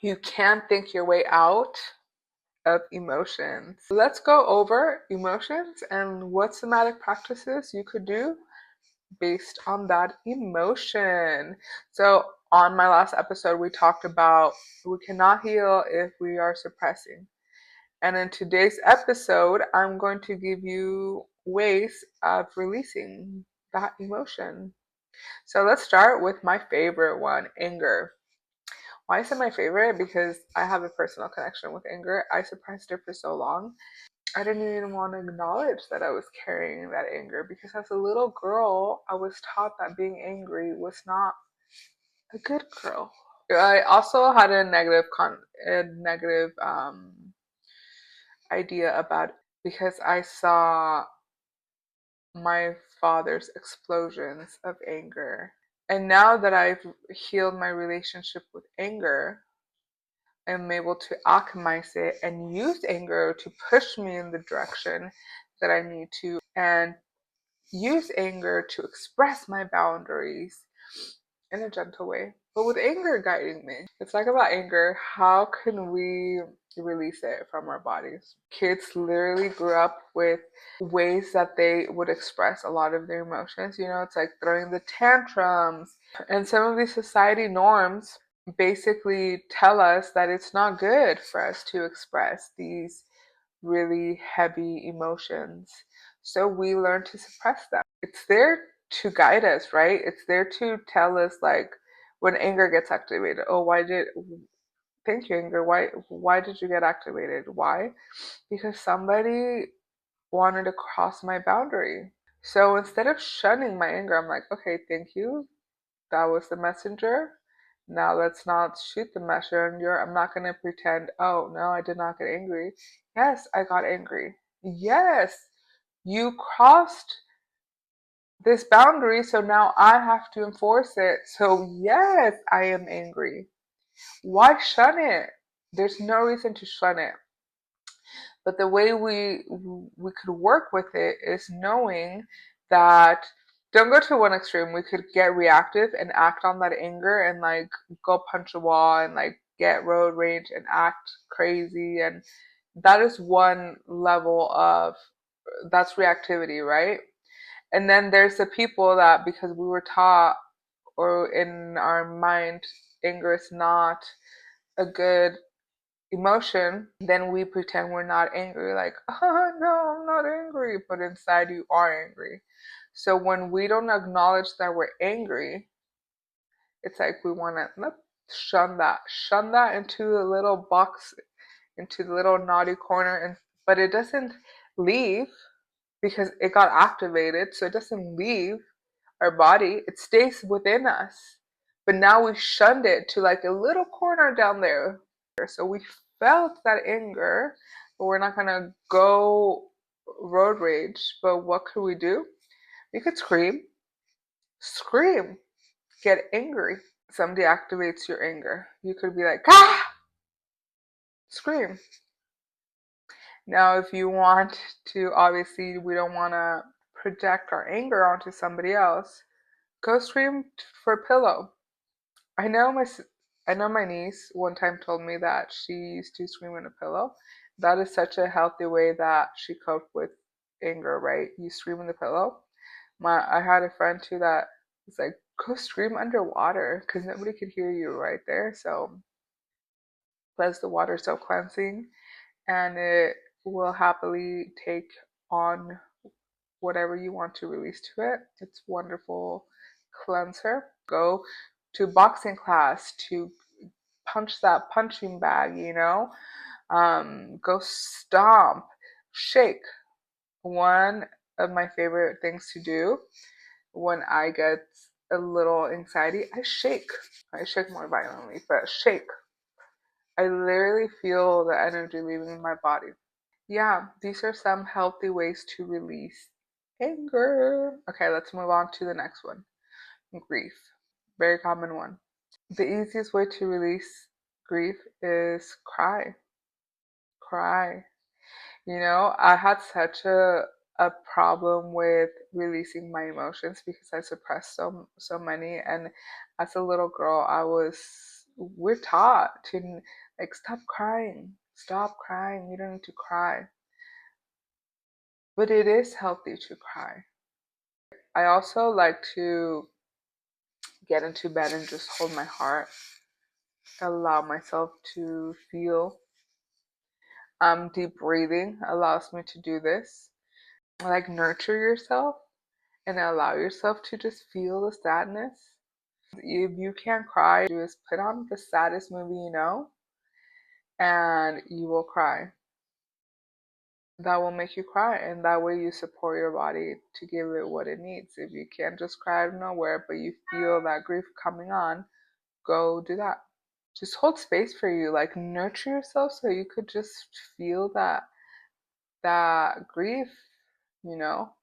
You can think your way out of emotions. Let's go over emotions and what somatic practices you could do based on that emotion. So, on my last episode, we talked about we cannot heal if we are suppressing. And in today's episode, I'm going to give you ways of releasing that emotion. So, let's start with my favorite one, anger. Why is it my favorite? Because I have a personal connection with anger. I suppressed it for so long. I didn't even want to acknowledge that I was carrying that anger because as a little girl, I was taught that being angry was not a good girl. I also had a negative idea about it because I saw my father's explosions of anger. And now that I've healed my relationship with anger, I'm able to alchemize it and use anger to push me in the direction that I need to, and use anger to express my boundaries in a gentle way, but with anger guiding me. Let's talk about anger. How can we release it from our bodies? Kids literally grew up with ways that they would express a lot of their emotions. You know, it's like throwing the tantrums. And some of these society norms basically tell us that it's not good for us to express these really heavy emotions. So we learn to suppress them. It's there to guide us, right? It's there to tell us like when anger gets activated. Oh, thank you, anger. Why did you get activated? Why? Because somebody wanted to cross my boundary. So instead of shunning my anger, I'm like, okay, thank you. That was the messenger. Now let's not shoot the messenger. I'm not going to pretend, oh, no, I did not get angry. Yes, I got angry. Yes, you crossed this boundary, so now I have to enforce it. So, yes, I am angry. Why shun it? There's no reason to shun it. But the way we could work with it is knowing that don't go to one extreme. We could get reactive and act on that anger and like go punch a wall and like get road rage and act crazy, and that is one level of that's reactivity, right? And then there's the people that because we were taught or in our mind anger is not a good emotion, then we pretend we're not angry, like, oh, no, I'm not angry, but inside you are angry. So when we don't acknowledge that we're angry, it's like we want to shun that into a little box, into the little naughty corner, and but it doesn't leave because it got activated, so it doesn't leave our body, it stays within us. But now we shunned it to like a little corner down there. So we felt that anger, but we're not gonna go road rage. But what could we do? We could scream, get angry. Somebody activates your anger. You could be like, ah, scream. Now, if you want to, obviously, we don't want to project our anger onto somebody else. Go scream for a pillow. I know my I know my niece one time told me that she used to scream in a pillow. That is such a healthy way that she coped with anger, right? You scream in the pillow. I had a friend too that was like, go scream underwater because nobody could hear you right there. So plus the water so cleansing and it will happily take on whatever you want to release to it. It's wonderful cleanser. Go to boxing class to punch that punching bag, you know? Go stomp, shake. One of my favorite things to do when I get a little anxiety, I shake. I shake more violently, but shake. I literally feel the energy leaving my body. Yeah, these are some healthy ways to release anger. Okay, let's move on to the next one. Grief. Very common one. The easiest way to release grief is cry. Cry. You know, I had such a problem with releasing my emotions because I suppressed so many, and as a little girl I was we're taught to like stop crying. Stop crying. You don't need to cry. But it is healthy to cry. I also like to get into bed and just hold my heart, allow myself to feel. Deep breathing allows me to do this. Like nurture yourself and allow yourself to just feel the sadness. If you can't cry, do is put on the saddest movie you know and you will cry. That will make you cry, and that way you support your body to give it what it needs. If you can't just cry out of nowhere, but you feel that grief coming on, go do that. Just hold space for you, like nurture yourself so you could just feel that grief, you know.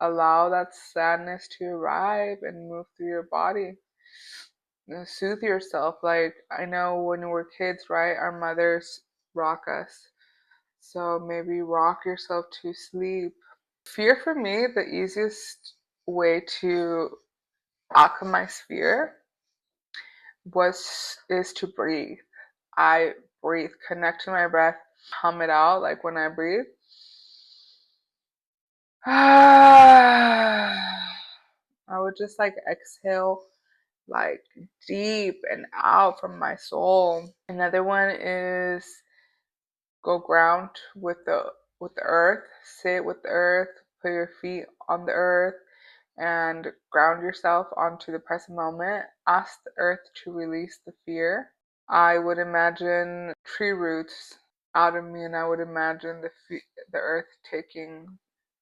Allow that sadness to arrive and move through your body. And soothe yourself. Like I know when we're kids, right? Our mothers rock us. So maybe rock yourself to sleep. Fear for me, the easiest way to alchemize fear is to breathe. I breathe, connect to my breath, hum it out like when I breathe. I would just like exhale like deep and out from my soul. Another one is go ground with the earth, sit with the earth, put your feet on the earth and ground yourself onto the present moment. Ask the earth to release the fear. I would imagine tree roots out of me and I would imagine the earth taking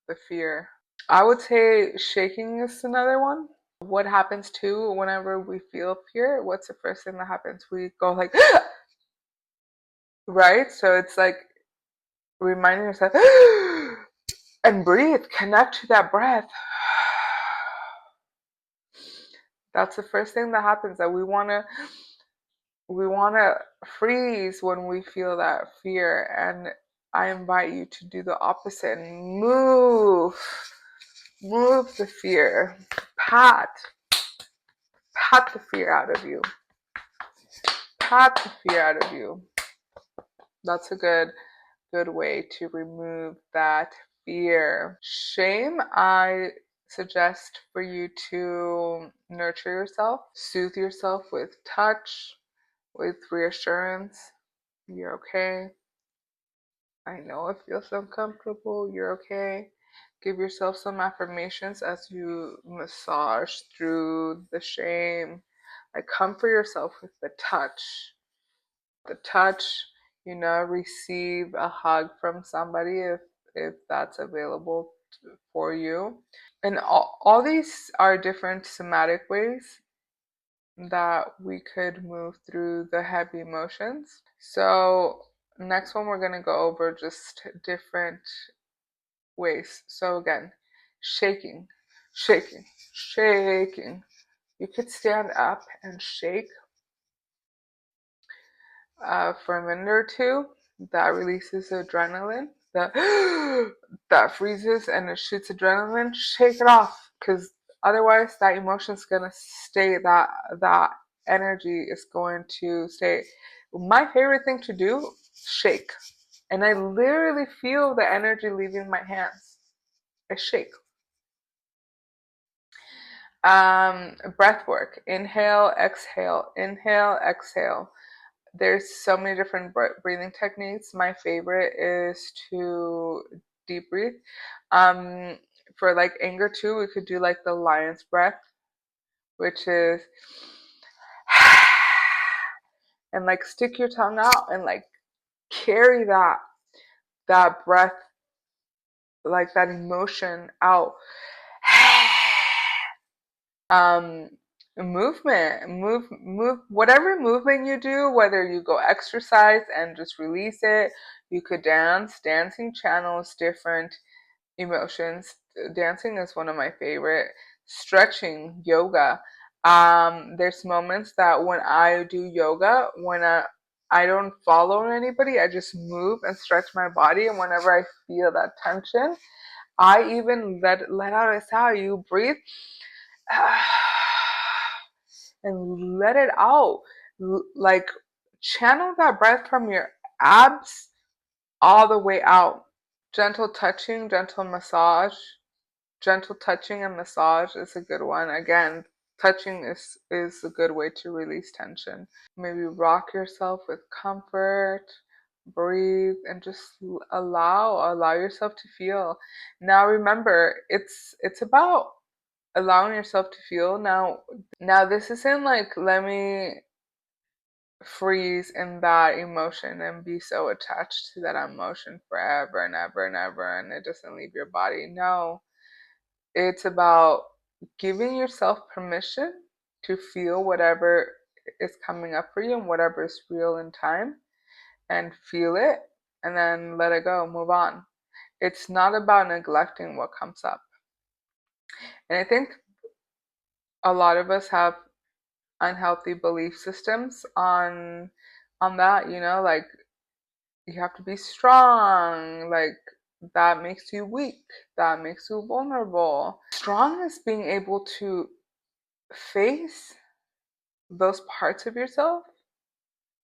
the fear. I would say shaking is another one. What happens too whenever we feel fear? What's the first thing that happens? We go like, right? So it's like reminding yourself and breathe, connect to that breath. That's the first thing that happens, that we want to freeze when we feel that fear, and I invite you to do the opposite and move the fear. Pat the fear out of you. Pat the fear out of you. That's a good way to remove that fear. Shame, I suggest for you to nurture yourself, soothe yourself with touch, with reassurance. You're okay. I know it feels uncomfortable. You're okay. Give yourself some affirmations as you massage through the shame. Like comfort yourself with the touch. The touch, receive a hug from somebody if that's available for you. And all these are different somatic ways that we could move through the heavy emotions. So next one, we're going to go over just different ways. So again, shaking, shaking, shaking. You could stand up and shake for a minute or two. That releases adrenaline. That freezes and it shoots adrenaline. Shake it off, because otherwise that emotion's gonna stay. That energy is going to stay. My favorite thing to do, shake, and I literally feel the energy leaving my hands. I shake. Breath work. Inhale, exhale. Inhale, exhale. There's so many different breathing techniques. My favorite is to deep breathe. For like anger too, we could do like the lion's breath, which is and like stick your tongue out and like carry that breath, like that emotion out. um move whatever movement you do, whether you go exercise and just release it, you could dance. Dancing channels different emotions. Dancing is one of my favorite. Stretching, yoga. There's moments that when I do yoga, when I don't follow anybody, I just move and stretch my body, and whenever I feel that tension, I even let out a sigh. You breathe and let it out. like channel that breath from your abs all the way out. Gentle touching, gentle massage. Gentle touching and massage is a good one. Again, touching is a good way to release tension. Maybe rock yourself with comfort, breathe, and just allow yourself to feel. Now remember, it's about allowing yourself to feel. Now this isn't like let me freeze in that emotion and be so attached to that emotion forever and ever and ever and it doesn't leave your body. No, it's about giving yourself permission to feel whatever is coming up for you and whatever is real in time and feel it and then let it go, move on. It's not about neglecting what comes up. And I think a lot of us have unhealthy belief systems on that, like you have to be strong, like that makes you weak, that makes you vulnerable. Strong is being able to face those parts of yourself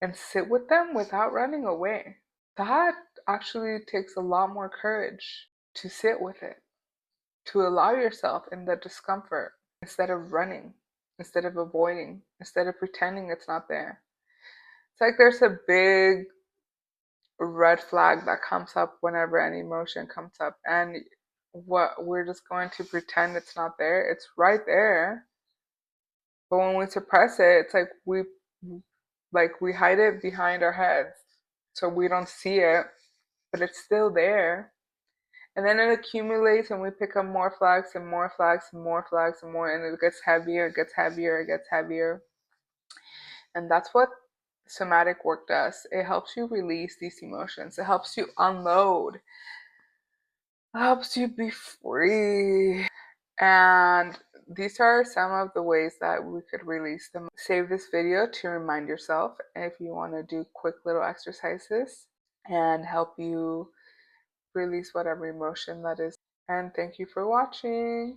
and sit with them without running away. That actually takes a lot more courage to sit with it, to allow yourself in the discomfort instead of running, instead of avoiding, instead of pretending it's not there. It's like there's a big red flag that comes up whenever any emotion comes up, and what we're just going to pretend it's not there. It's right there, but when we suppress it, it's like we hide it behind our heads so we don't see it, but it's still there. And then it accumulates and we pick up more flags and more flags and more flags and more, and it gets heavier, it gets heavier, it gets heavier. And that's what somatic work does. It helps you release these emotions, it helps you unload, it helps you be free. And these are some of the ways that we could release them. Save this video to remind yourself if you want to do quick little exercises and help you release whatever emotion that is. And thank you for watching.